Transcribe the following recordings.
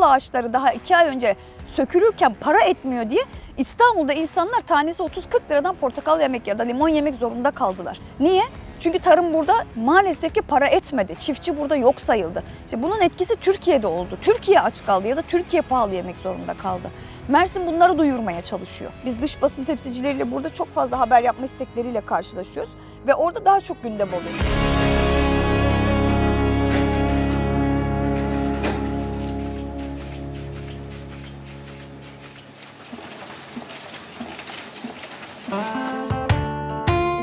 ağaçları daha 2 ay önce sökülürken para etmiyor diye İstanbul'da insanlar tanesi 30-40 liradan portakal yemek ya da limon yemek zorunda kaldılar. Niye? Çünkü tarım burada maalesef ki para etmedi. Çiftçi burada yok sayıldı. İşte bunun etkisi Türkiye'de oldu. Türkiye aç kaldı ya da Türkiye pahalı yemek zorunda kaldı. Mersin bunları duyurmaya çalışıyor. Biz dış basın temsilcileriyle burada çok fazla haber yapma istekleriyle karşılaşıyoruz ve orada daha çok gündem oluyor.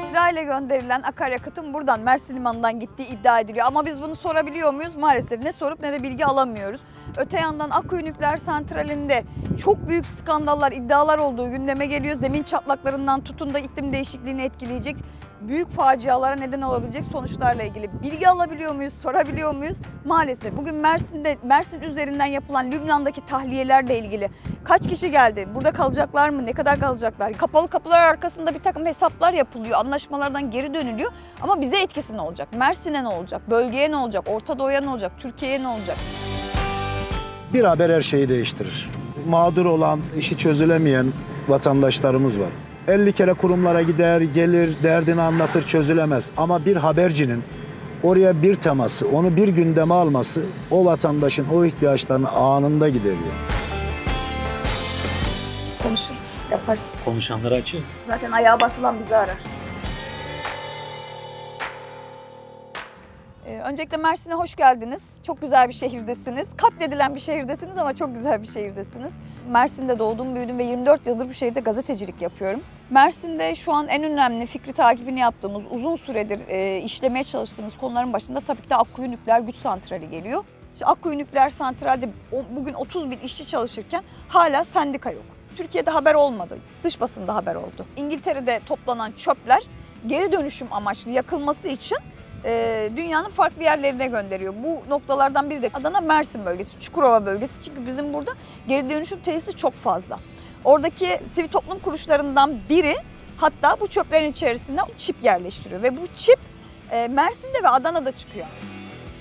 İsrail'e gönderilen akaryakıtın buradan Mersin Limanı'ndan gittiği iddia ediliyor. Ama biz bunu sorabiliyor muyuz? Maalesef ne sorup ne de bilgi alamıyoruz. Öte yandan Akkuyu Nükleer Santrali'nde çok büyük skandallar, iddialar olduğu gündeme geliyor. Zemin çatlaklarından tutun da iklim değişikliğini etkileyecek büyük facialara neden olabilecek sonuçlarla ilgili bilgi alabiliyor muyuz, sorabiliyor muyuz? Maalesef. Bugün Mersin üzerinden yapılan Lübnan'daki tahliyelerle ilgili kaç kişi geldi? Burada kalacaklar mı? Ne kadar kalacaklar? Kapalı kapılar arkasında bir takım hesaplar yapılıyor. Anlaşmalardan geri dönülüyor. Ama bize etkisi ne olacak? Mersin'e ne olacak? Bölgeye ne olacak? Orta Doğu'ya ne olacak? Türkiye'ye ne olacak? Bir haber her şeyi değiştirir. Mağdur olan, işi çözülemeyen vatandaşlarımız var. 50 kere kurumlara gider, gelir, derdini anlatır, çözülemez. Ama bir habercinin oraya bir teması, onu bir gündeme alması o vatandaşın o ihtiyaçlarını anında gideriyor. Konuşuruz, yaparız. Konuşanları açıyoruz. Zaten ayağa basılan bizi arar. Öncelikle Mersin'e hoş geldiniz. Çok güzel bir şehirdesiniz. Katledilen bir şehirdesiniz ama çok güzel bir şehirdesiniz. Mersin'de doğdum, büyüdüm ve 24 yıldır bu şehirde gazetecilik yapıyorum. Mersin'de şu an en önemli fikri takibini yaptığımız, uzun süredir işlemeye çalıştığımız konuların başında tabii ki de Akkuyu Nükleer Güç Santrali geliyor. İşte Akkuyu Nükleer Santral'de bugün 30 bin işçi çalışırken hala sendika yok. Türkiye'de haber olmadı, dış basında haber oldu. İngiltere'de toplanan çöpler geri dönüşüm amaçlı yakılması için dünyanın farklı yerlerine gönderiyor. Bu noktalardan biri de Adana Mersin bölgesi, Çukurova bölgesi. Çünkü bizim burada geri dönüşüm tesisi çok fazla. Oradaki sivil toplum kuruluşlarından biri hatta bu çöplerin içerisine çip yerleştiriyor. Ve bu çip Mersin'de ve Adana'da çıkıyor.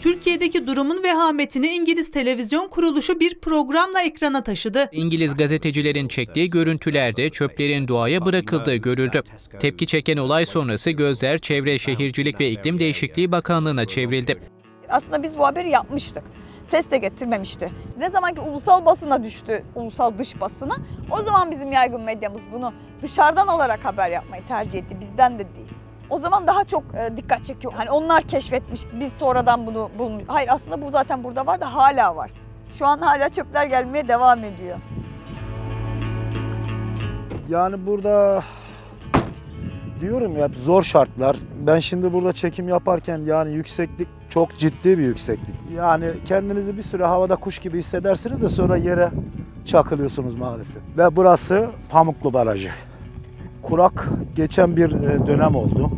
Türkiye'deki durumun vehametini İngiliz televizyon kuruluşu bir programla ekrana taşıdı. İngiliz gazetecilerin çektiği görüntülerde çöplerin doğaya bırakıldığı görüldü. Tepki çeken olay sonrası gözler Çevre Şehircilik ve İklim Değişikliği Bakanlığı'na çevrildi. Aslında biz bu haberi yapmıştık. Ses de getirmemişti. Ne zaman ki ulusal basına düştü, ulusal dış basına, o zaman bizim yaygın medyamız bunu dışarıdan alarak haber yapmayı tercih etti, bizden de değil. O zaman daha çok dikkat çekiyor. Hani onlar keşfetmiş, biz sonradan bunu bulmuş. Hayır, aslında bu zaten burada var da hala var. Şu an hala çöpler gelmeye devam ediyor. Yani burada diyorum ya, zor şartlar. Ben şimdi burada çekim yaparken yani yükseklik çok ciddi bir yükseklik. Yani kendinizi bir süre havada kuş gibi hissedersiniz de sonra yere çakılıyorsunuz maalesef. Ve burası Pamuklu Barajı. Kurak geçen bir dönem oldu.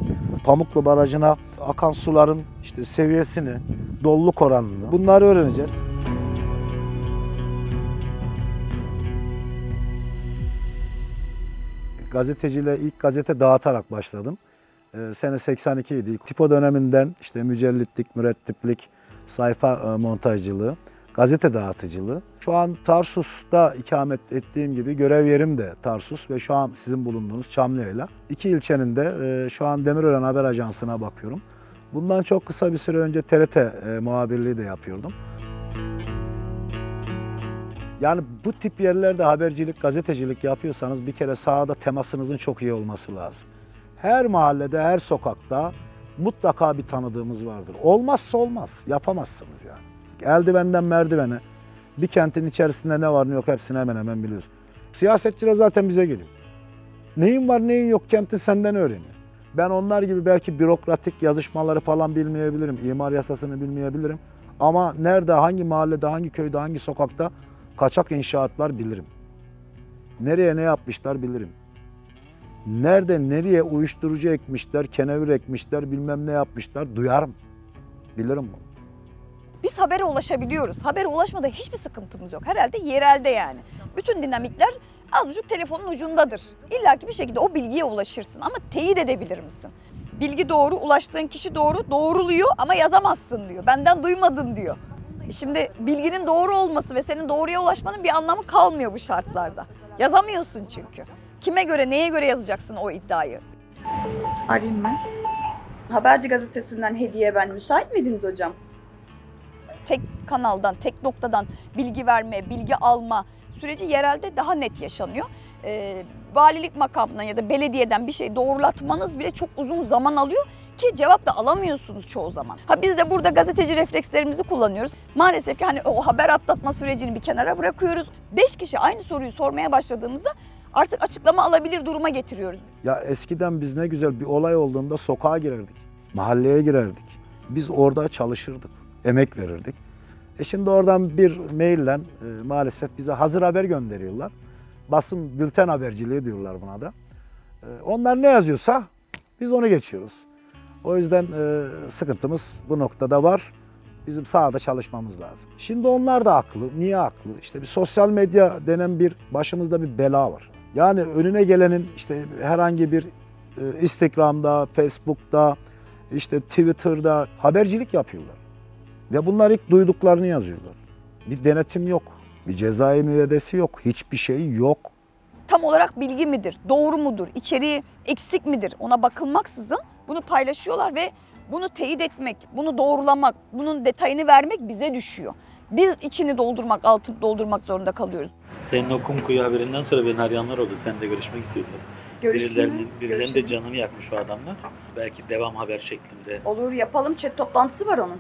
Pamuklu Barajı'na akan suların işte seviyesini, doluluk oranını bunları öğreneceğiz. Gazeteciliğe ilk gazete dağıtarak başladım. Sene 82 idi. Tipo döneminden işte mücellitlik, mürettiplik, sayfa montajcılığı, gazete dağıtıcılığı. Şu an Tarsus'ta ikamet ettiğim gibi görev yerim de Tarsus ve şu an sizin bulunduğunuz Çamlıhela. İki ilçenin de şu an Demirören Haber Ajansı'na bakıyorum. Bundan çok kısa bir süre önce TRT muhabirliği de yapıyordum. Yani bu tip yerlerde habercilik, gazetecilik yapıyorsanız bir kere sahada temasınızın çok iyi olması lazım. Her mahallede, her sokakta mutlaka bir tanıdığımız vardır. Olmazsa olmaz, yapamazsınız yani. Eldivenden merdivene, bir kentin içerisinde ne var ne yok hepsini hemen hemen biliyoruz. Siyasetçiler zaten bize geliyor. Neyin var neyin yok kentin senden öğreniyor. Ben onlar gibi belki bürokratik yazışmaları falan bilmeyebilirim, imar yasasını bilmeyebilirim. Ama nerede, hangi mahallede, hangi köyde, hangi sokakta kaçak inşaat var bilirim. Nereye ne yapmışlar bilirim. Nerede, nereye uyuşturucu ekmişler, kenevir ekmişler, bilmem ne yapmışlar duyarım. Bilirim bunu. Biz habere ulaşabiliyoruz. Habere ulaşmada hiçbir sıkıntımız yok. Herhalde yerelde yani. Bütün dinamikler az buçuk telefonun ucundadır. İlla ki bir şekilde o bilgiye ulaşırsın ama teyit edebilir misin? Bilgi doğru, ulaştığın kişi doğru, doğruluyor ama yazamazsın diyor. Benden duymadın diyor. Şimdi bilginin doğru olması ve senin doğruya ulaşmanın bir anlamı kalmıyor bu şartlarda. Yazamıyorsun çünkü. Kime göre, neye göre yazacaksın o iddiayı? Arayayım mı? Haberci gazetesinden hediye ben. Müsait miydiniz hocam? Tek kanaldan, tek noktadan bilgi verme, bilgi alma süreci yerelde daha net yaşanıyor. Valilik makamından ya da belediyeden bir şey doğrulatmanız bile çok uzun zaman alıyor ki cevap da alamıyorsunuz çoğu zaman. Biz de burada gazeteci reflekslerimizi kullanıyoruz. Maalesef ki hani o haber atlatma sürecini bir kenara bırakıyoruz. 5 kişi aynı soruyu sormaya başladığımızda artık açıklama alabilir duruma getiriyoruz. Ya eskiden biz ne güzel bir olay olduğunda sokağa girerdik, mahalleye girerdik. Biz orada çalışırdık, emek verirdik. Şimdi oradan bir maille maalesef bize hazır haber gönderiyorlar. Basın bülten haberciliği diyorlar buna da. Onlar ne yazıyorsa biz onu geçiyoruz. O yüzden sıkıntımız bu noktada var. Bizim sahada çalışmamız lazım. Şimdi onlar da haklı. Niye haklı? İşte bir sosyal medya denen bir başımızda bir bela var. Yani önüne gelenin işte herhangi bir Instagram'da, Facebook'ta, işte Twitter'da habercilik yapıyorlar. Ve bunlar ilk duyduklarını yazıyorlar. Bir denetim yok, bir cezai müeyyidesi yok, hiçbir şey yok. Tam olarak bilgi midir, doğru mudur, içeriği eksik midir ona bakılmaksızın bunu paylaşıyorlar ve bunu teyit etmek, bunu doğrulamak, bunun detayını vermek bize düşüyor. Biz içini doldurmak, altını doldurmak zorunda kalıyoruz. Senin o Kumkuyu haberinden sonra beni arayanlar oldu. Seninle görüşmek istiyorlar. Birilerinin de canını yakmış o adamlar. Belki devam haber şeklinde. Olur, yapalım. Chat toplantısı var onun.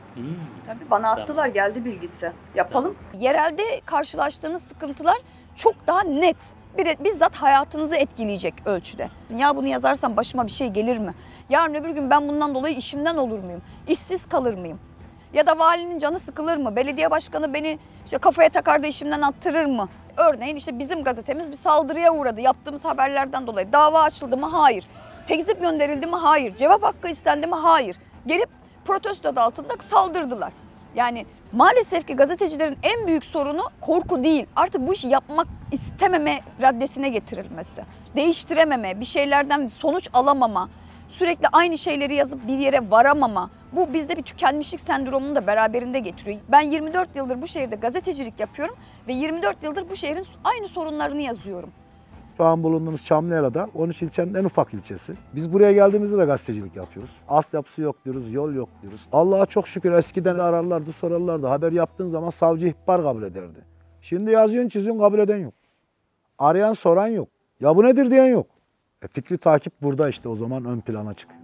Tabii bana attılar, geldi bilgisi. Yapalım. Yerelde karşılaştığınız sıkıntılar çok daha net. Bir de bizzat hayatınızı etkileyecek ölçüde. Ya bunu yazarsam başıma bir şey gelir mi? Yarın öbür gün ben bundan dolayı işimden olur muyum? İşsiz kalır mıyım? Ya da valinin canı sıkılır mı? Belediye başkanı beni işte kafaya takar da işimden attırır mı? Örneğin işte bizim gazetemiz bir saldırıya uğradı. Yaptığımız haberlerden dolayı. Dava açıldı mı? Hayır. Tekzip gönderildi mi? Hayır. Cevap hakkı istendi mi? Hayır. Gelip protesto adı altında saldırdılar. Yani maalesef ki gazetecilerin en büyük sorunu korku değil. Artık bu işi yapmak istememe raddesine getirilmesi. Değiştirememe, bir şeylerden sonuç alamama, sürekli aynı şeyleri yazıp bir yere varamama. Bu bizde bir tükenmişlik sendromunu da beraberinde getiriyor. Ben 24 yıldır bu şehirde gazetecilik yapıyorum ve 24 yıldır bu şehrin aynı sorunlarını yazıyorum. Şu an bulunduğumuz Çamlıela'da 13 ilçenin en ufak ilçesi. Biz buraya geldiğimizde de gazetecilik yapıyoruz. Altyapısı yok diyoruz, yol yok diyoruz. Allah'a çok şükür eskiden ararlardı, sorarlardı. Haber yaptığın zaman savcı ihbar kabul ederdi. Şimdi yazıyorsun, çiziyorsun, kabul eden yok. Arayan, soran yok. Ya bu nedir diyen yok. Fikri takip burada işte o zaman ön plana çıkıyor.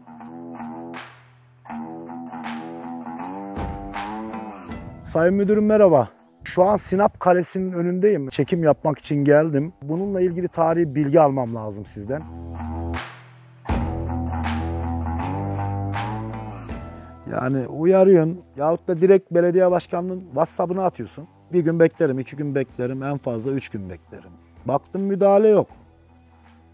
Sayın Müdürüm merhaba. Şu an Sinop Kalesi'nin önündeyim. Çekim yapmak için geldim. Bununla ilgili tarihi bilgi almam lazım sizden. Yani uyarıyorsun yahut da direkt belediye başkanının WhatsApp'ına atıyorsun. Bir gün beklerim, 2 gün beklerim, en fazla 3 gün beklerim. Baktım müdahale yok.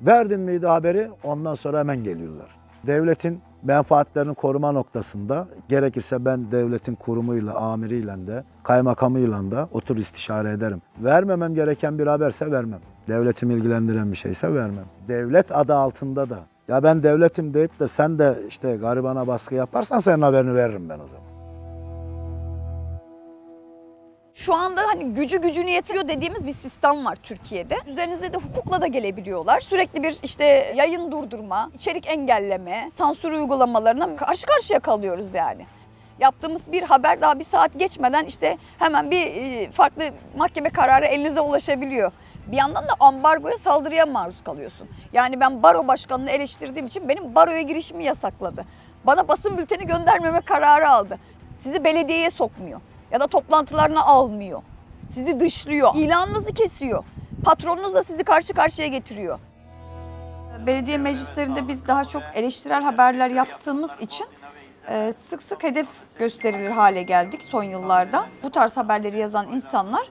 Verdin miydi haberi ondan sonra hemen geliyorlar. Devletin menfaatlerini koruma noktasında gerekirse ben devletin kurumuyla, amiriyle de, kaymakamıyla da otur istişare ederim. Vermemem gereken bir haberse vermem. Devletimi ilgilendiren bir şeyse vermem. Devlet adı altında da ya ben devletim deyip de sen de işte garibana baskı yaparsan senin haberini veririm ben o zaman. Şu anda hani gücünü yetiyor dediğimiz bir sistem var Türkiye'de. Üzerinizde de hukukla da gelebiliyorlar. Sürekli bir işte yayın durdurma, içerik engelleme, sansür uygulamalarına karşı karşıya kalıyoruz yani. Yaptığımız bir haber daha bir saat geçmeden işte hemen bir farklı mahkeme kararı elinize ulaşabiliyor. Bir yandan da ambargoya, saldırıya maruz kalıyorsun. Yani ben baro başkanını eleştirdiğim için benim baroya girişimi yasakladı. Bana basın bülteni göndermeme kararı aldı. Sizi belediyeye sokmuyor. Ya da toplantılarına almıyor. Sizi dışlıyor. İlanınızı kesiyor. Patronunuz da sizi karşı karşıya getiriyor. Belediye meclislerinde biz daha çok eleştirel haberler yaptığımız için sık sık hedef gösterilir hale geldik son yıllarda. Bu tarz haberleri yazan insanlar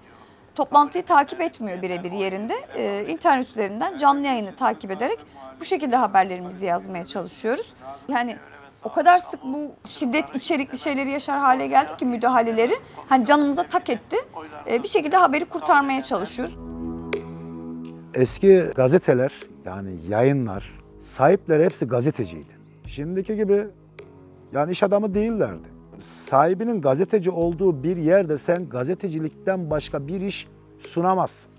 toplantıyı takip etmiyor birebir yerinde. İnternet üzerinden canlı yayını takip ederek bu şekilde haberlerimizi yazmaya çalışıyoruz. Yani o kadar sık bu şiddet içerikli şeyleri yaşar hale geldik ki müdahaleleri hani canımıza tak etti. Bir şekilde haberi kurtarmaya çalışıyoruz. Eski gazeteler yani yayınlar sahipleri hepsi gazeteciydi. Şimdiki gibi yani iş adamı değillerdi. Sahibinin gazeteci olduğu bir yerde sen gazetecilikten başka bir iş sunamazsın.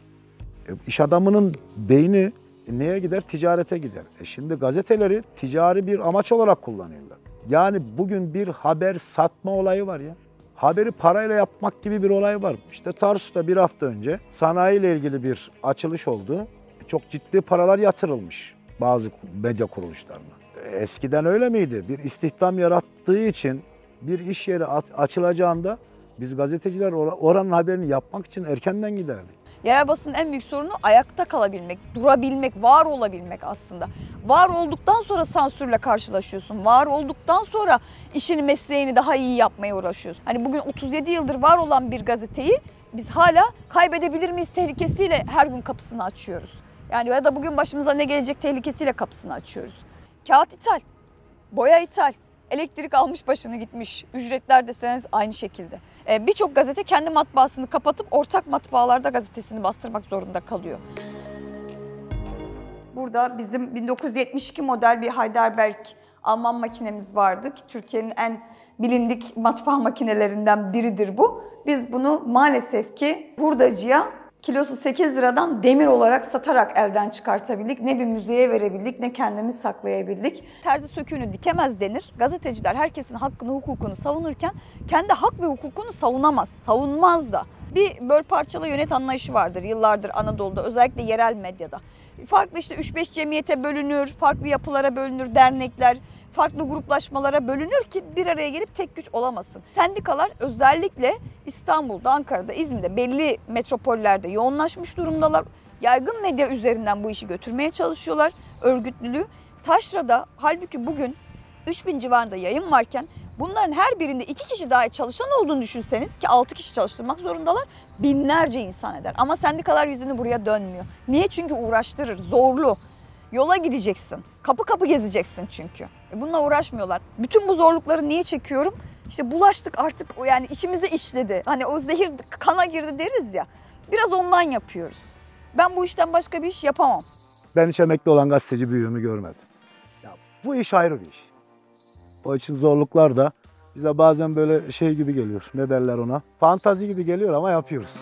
İş adamının beyni neye gider? Ticarete gider. Şimdi gazeteleri ticari bir amaç olarak kullanıyorlar. Yani bugün bir haber satma olayı var ya. Haberi parayla yapmak gibi bir olay var. İşte Tarsus'ta bir hafta önce sanayiyle ilgili bir açılış oldu. Çok ciddi paralar yatırılmış bazı medya kuruluşlarına. Eskiden öyle miydi? Bir istihdam yarattığı için bir iş yeri açılacağında biz gazeteciler oranın haberini yapmak için erkenden giderdik. Yerel basının en büyük sorunu ayakta kalabilmek, durabilmek, var olabilmek aslında. Var olduktan sonra sansürle karşılaşıyorsun. Var olduktan sonra işini, mesleğini daha iyi yapmaya uğraşıyorsun. Hani bugün 37 yıldır var olan bir gazeteyi biz hala kaybedebilir miyiz tehlikesiyle her gün kapısını açıyoruz. Yani ya da bugün başımıza ne gelecek tehlikesiyle kapısını açıyoruz. Kağıt ithal, boya ithal, elektrik almış başını gitmiş, ücretler deseniz aynı şekilde. Birçok gazete kendi matbaasını kapatıp ortak matbaalarda gazetesini bastırmak zorunda kalıyor. Burada bizim 1972 model bir Heidelberg Alman makinemiz vardı ki Türkiye'nin en bilindik matbaa makinelerinden biridir bu. Biz bunu maalesef ki hurdacıya kilosu 8 liradan demir olarak satarak elden çıkartabildik. Ne bir müzeye verebildik ne kendimiz saklayabildik. Terzi söküğünü dikemez denir. Gazeteciler herkesin hakkını, hukukunu savunurken kendi hak ve hukukunu savunamaz, savunmaz da. Bir böl parçala yönet anlayışı vardır yıllardır Anadolu'da, özellikle yerel medyada. Farklı işte 3-5 cemiyete bölünür, farklı yapılara bölünür, dernekler, farklı gruplaşmalara bölünür ki bir araya gelip tek güç olamasın. Sendikalar özellikle İstanbul'da, Ankara'da, İzmir'de belli metropollerde yoğunlaşmış durumdalar. Yaygın medya üzerinden bu işi götürmeye çalışıyorlar, örgütlülüğü. Taşra'da halbuki bugün 3000 civarında yayın varken bunların her birinde 2 kişi dahi çalışan olduğunu düşünseniz ki 6 kişi çalıştırmak zorundalar, binlerce insan eder. Ama sendikalar yüzünü buraya dönmüyor. Niye? Çünkü uğraştırır, zorlu. Yola gideceksin. Kapı kapı gezeceksin çünkü. Bununla uğraşmıyorlar. Bütün bu zorlukları niye çekiyorum? İşte bulaştık artık, yani içimize işledi. Hani o zehir kana girdi deriz ya. Biraz ondan yapıyoruz. Ben bu işten başka bir iş yapamam. Ben hiç emekli olan gazeteci büyüğümü görmedim. Ya, bu iş ayrı bir iş. O için zorluklar da bize bazen böyle şey gibi geliyor. Ne derler ona? Fantazi gibi geliyor ama yapıyoruz.